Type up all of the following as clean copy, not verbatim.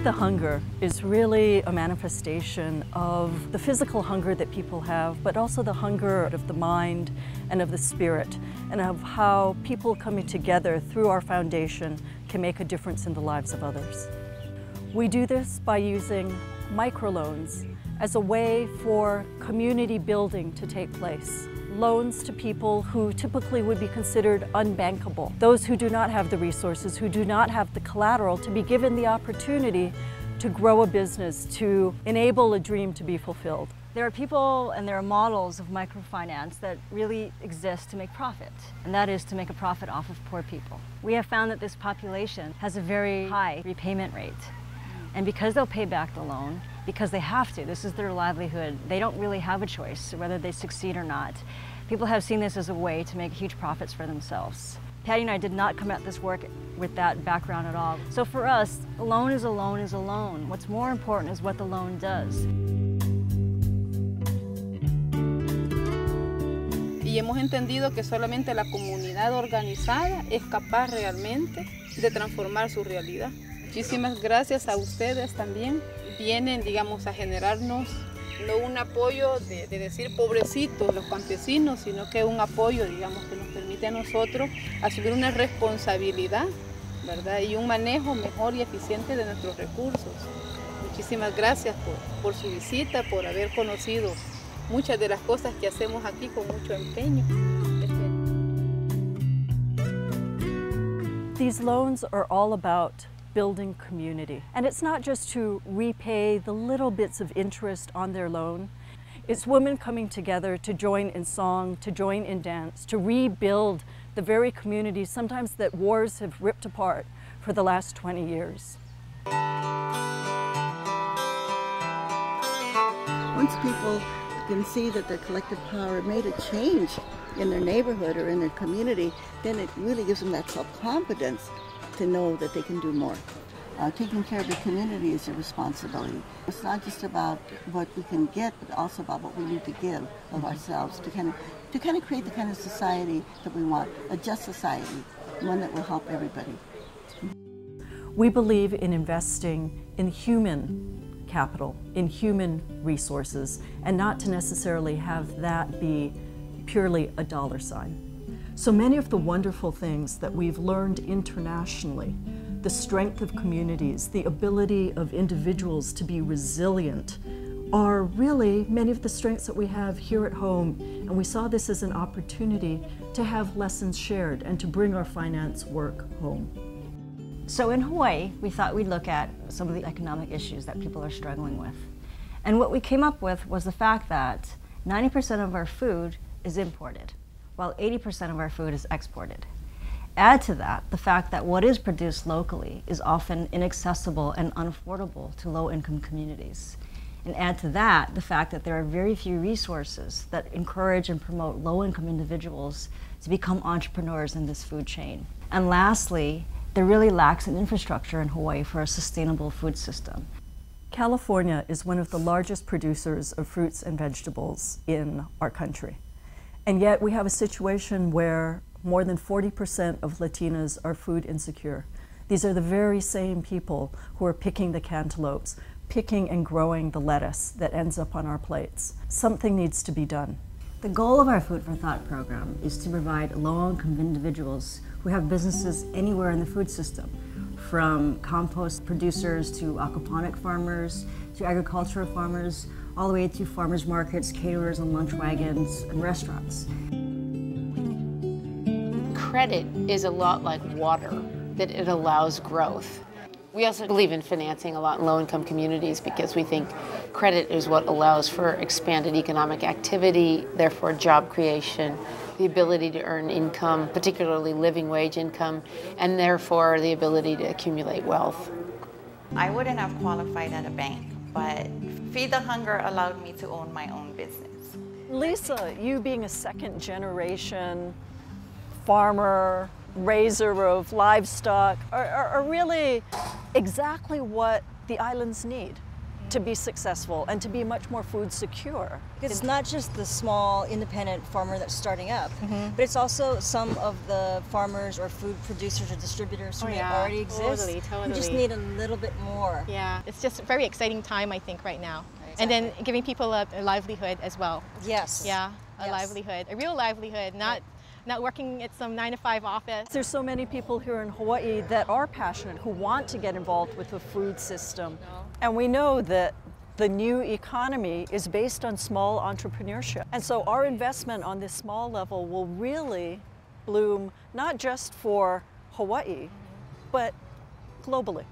Feed the Hunger is really a manifestation of the physical hunger that people have, but also the hunger of the mind and of the spirit, and of how people coming together through our foundation can make a difference in the lives of others. We do this by using microloans as a way for community building to take place. Loans to people who typically would be considered unbankable. Those who do not have the resources, who do not have the collateral, to be given the opportunity to grow a business, to enable a dream to be fulfilled. There are people and there are models of microfinance that really exist to make profit, and that is to make a profit off of poor people. We have found that this population has a very high repayment rate. And because they'll pay back the loan, because they have to, this is their livelihood, they don't really have a choice whether they succeed or not. People have seen this as a way to make huge profits for themselves. Patty and I did not come at this work with that background at all. So for us, a loan is a loan is a loan. What's more important is what the loan does. Y hemos entendido que solamente la comunidad organizada es capaz realmente de transformar su realidad. Muchísimas gracias a ustedes también. Vienen, digamos, a generarnos no un apoyo de decir pobrecitos los campesinos, sino que un apoyo, digamos, que nos permite a nosotros asumir una responsabilidad, ¿verdad? Y un manejo mejor y eficiente de nuestros recursos. Muchísimas gracias por su visita, por haber conocido muchas de las cosas que hacemos aquí con mucho empeño. These loans are all about building community. And it's not just to repay the little bits of interest on their loan. It's women coming together to join in song, to join in dance, to rebuild the very communities sometimes that wars have ripped apart for the last 20 years. Once people can see that their collective power made a change in their neighborhood or in their community, then it really gives them that self-confidence to know that they can do more. Taking care of the community is a responsibility. It's not just about what we can get, but also about what we need to give of ourselves to kind of create the kind of society that we want, a just society, one that will help everybody. We believe in investing in human capital, in human resources, and not to necessarily have that be purely a dollar sign. So many of the wonderful things that we've learned internationally, the strength of communities, the ability of individuals to be resilient, are really many of the strengths that we have here at home. And we saw this as an opportunity to have lessons shared and to bring our finance work home. So in Hawaii, we thought we'd look at some of the economic issues that people are struggling with. And what we came up with was the fact that 90% of our food is imported, while 80% of our food is exported. Add to that the fact that what is produced locally is often inaccessible and unaffordable to low-income communities. And add to that the fact that there are very few resources that encourage and promote low-income individuals to become entrepreneurs in this food chain. And lastly, there really lacks an infrastructure in Hawaii for a sustainable food system. California is one of the largest producers of fruits and vegetables in our country. And yet we have a situation where more than 40% of Latinas are food insecure. These are the very same people who are picking the cantaloupes, picking and growing the lettuce that ends up on our plates. Something needs to be done. The goal of our Food for Thought program is to provide low-income individuals who have businesses anywhere in the food system, from compost producers to aquaponic farmers, to agricultural farmers, all the way to farmers markets, caterers and lunch wagons, and restaurants. Credit is a lot like water, that it allows growth. We also believe in financing a lot in low-income communities because we think credit is what allows for expanded economic activity, therefore job creation, the ability to earn income, particularly living wage income, and therefore the ability to accumulate wealth. I wouldn't have qualified at a bank, but Feed the Hunger allowed me to own my own business. Lisa, you being a second-generation farmer, raiser of livestock, are really exactly what the islands need. to be successful and to be much more food secure. It's not just the small independent farmer that's starting up, but it's also some of the farmers or food producers or distributors who may already exist. Totally. We just need a little bit more. Yeah, it's just a very exciting time, I think, right now. Exactly. And then giving people a livelihood as well. Yes. Yeah, a livelihood, a real livelihood, not working at some 9-to-5 office. There's so many people here in Hawaii that are passionate, who want to get involved with the food system. And we know that the new economy is based on small entrepreneurship. And so our investment on this small level will really bloom not just for Hawaii, but globally.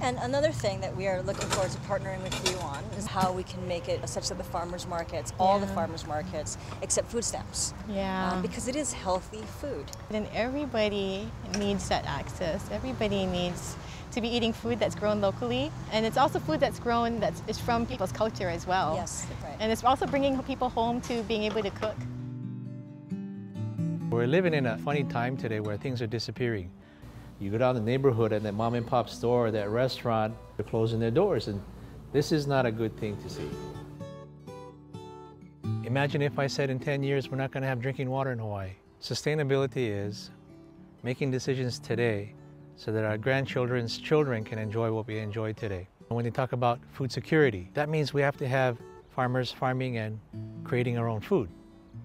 And another thing that we are looking forward to partnering with you on is how we can make it such that the farmers markets, all the farmers markets, accept food stamps. Yeah. Because it is healthy food. And everybody needs that access. Everybody needs to be eating food that's grown locally. And it's also food that's grown that is from people's culture as well. Yes, right. And it's also bringing people home to being able to cook. We're living in a funny time today where things are disappearing. You go down the neighborhood and that mom and pop store, that restaurant, they're closing their doors, and this is not a good thing to see. Imagine if I said in 10 years we're not going to have drinking water in Hawaii. Sustainability is making decisions today so that our grandchildren's children can enjoy what we enjoy today. And when they talk about food security, that means we have to have farmers farming and creating our own food.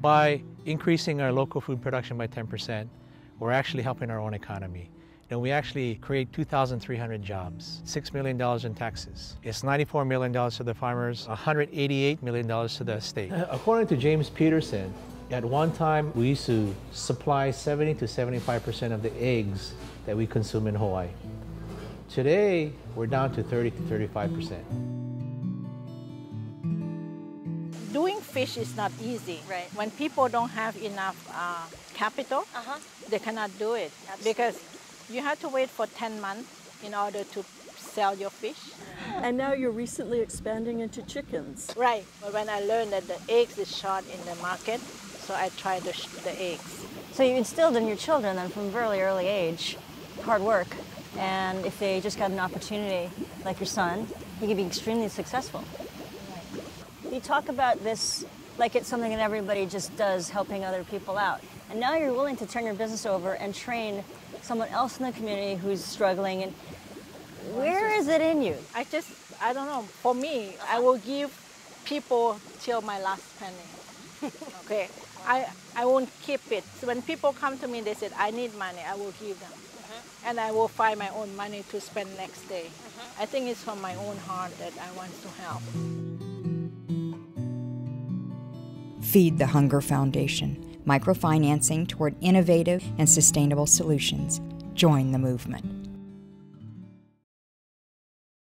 By increasing our local food production by 10%, we're actually helping our own economy. And we actually create 2,300 jobs, $6 million in taxes. It's $94 million to the farmers, $188 million to the state. According to James Peterson, at one time we used to supply 70 to 75% of the eggs that we consume in Hawaii. Today, we're down to 30 to 35%. Doing fish is not easy. Right. When people don't have enough capital, they cannot do it. Absolutely. Because you have to wait for 10 months in order to sell your fish. And now you're recently expanding into chickens. Right. But when I learned that the eggs is short in the market, so I tried the eggs. So you instilled in your children then from a very early age hard work. And if they just got an opportunity, like your son, he could be extremely successful. You talk about this like it's something that everybody just does, helping other people out. And now you're willing to turn your business over and train someone else in the community who's struggling. And where is it in you? I don't know. For me, I will give people till my last penny. Okay. I won't keep it. So when people come to me, they said, I need money, I will give them. And I will find my own money to spend next day. I think it's from my own heart that I want to help. Feed the Hunger Foundation, microfinancing toward innovative and sustainable solutions. Join the movement.